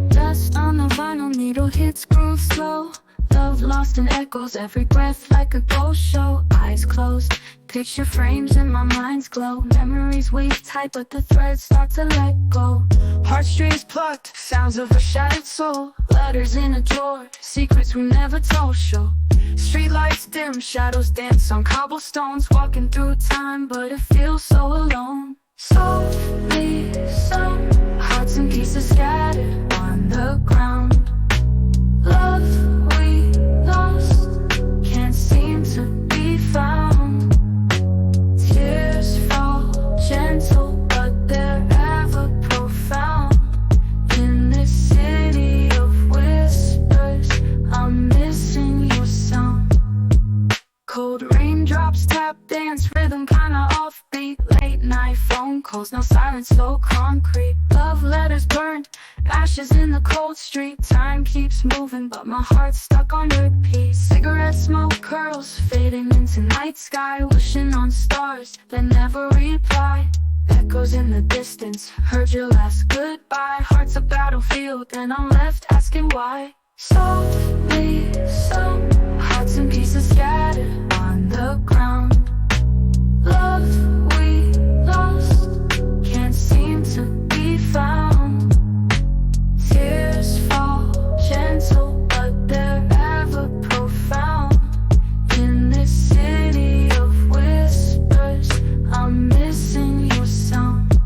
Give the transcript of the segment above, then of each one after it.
Dust on the vinyl, needle hits groove slow. Love lost in echoes, every breath like a ghost show. Eyes closed, picture frames in my mind's glow. Memories weave tight, but the threads start to let go. Heartstrings plucked, sounds of a shattered soul. Letters in a drawer, secrets we never told show. Streetlights dim, shadows dance on cobblestones. Walking through time, but it feels so alone. Softly sung, hearts and pieces scattered on the ground. Love we lost can't seem to be found. Tears fall gentle, but they're ever profound. In this city of whispers, I'm missing your sound. Cold raindrops tap dance, rhythm kinda offbeat. Late night phone calls, now silence so concrete. Love letters burned, ashes in the cold street. Time keeps moving, but my heart's stuck on repeat. Cigarette smoke curls, fading into night sky. Wishing on stars that never reply. Echoes in the distance, heard your last goodbye. Heart's a battlefield, and I'm left asking why. Softly sung, hearts and pieces scattered on the ground. Love we lost can't seem to be found. Tears fall gentle, but they're ever profound. In this city of whispers, I'm missing your sound.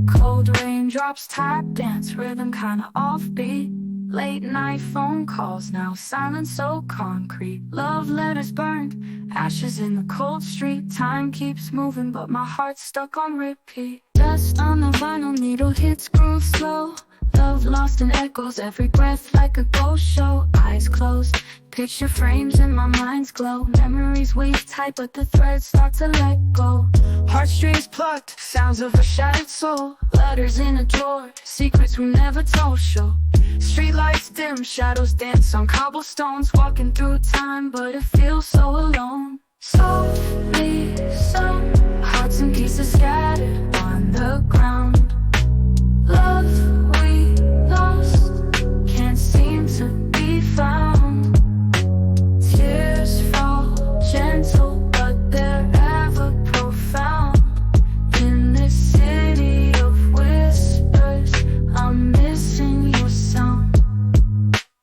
Cold raindrops tap dance, rhythm kinda offbeat. Late night phone calls, now silence so concrete. Love letters burned, ashes in the cold street. Time keeps moving, but my heart's stuck on repeat. Dust on the vinyl, needle hits groove slow. Love lost in echoes, every breath like a ghost show. Eyes closed, picture frames in my mind's glow. Memories weave tight, but the threads start to let go. Heartstrings plucked, sounds of a shattered soul. Letters in a drawer, secrets we never told show. Streetlights dim, shadows dance on cobblestones. Walking through time, but it feels so alone. Softly sung, hearts and pieces scattered on the ground. Love we lost can't seem to be found. Tears fall gentle, but they're ever profound. In this city of whispers, I'm missing your sound.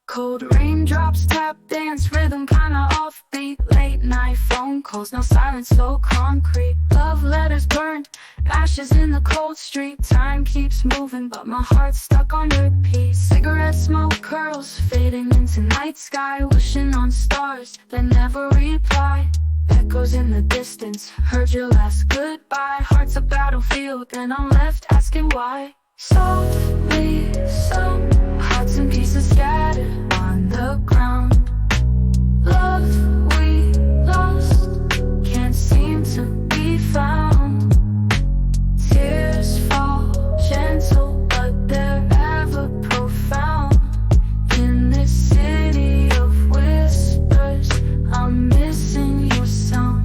Cold raindrops tap dance, rhythm kinda offbeat. Late night phone calls, now silence so concrete. Love letters burned, ashes in the cold street. Time keeps moving, but my heart's stuck on repeat. Cigarette smoke curls, fading into night sky. Wishing on stars that never reply. Echoes in the distance, heard your last goodbye. Heart's a battlefield, and I'm left asking why. Softly sung, hearts and pieces scattered on the ground. Love we lost can't seem to be found. Tears fall gentle, but they're ever profound. In this city of whispers, I'm missing your sound.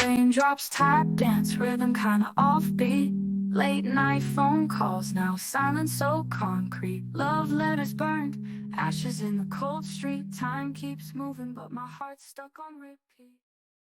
Raindrops tap dance, rhythm kinda offbeat. Late night phone calls, now silence so concrete. Love letters burned, ashes in the cold street. Time keeps moving, but my heart's stuck on repeat.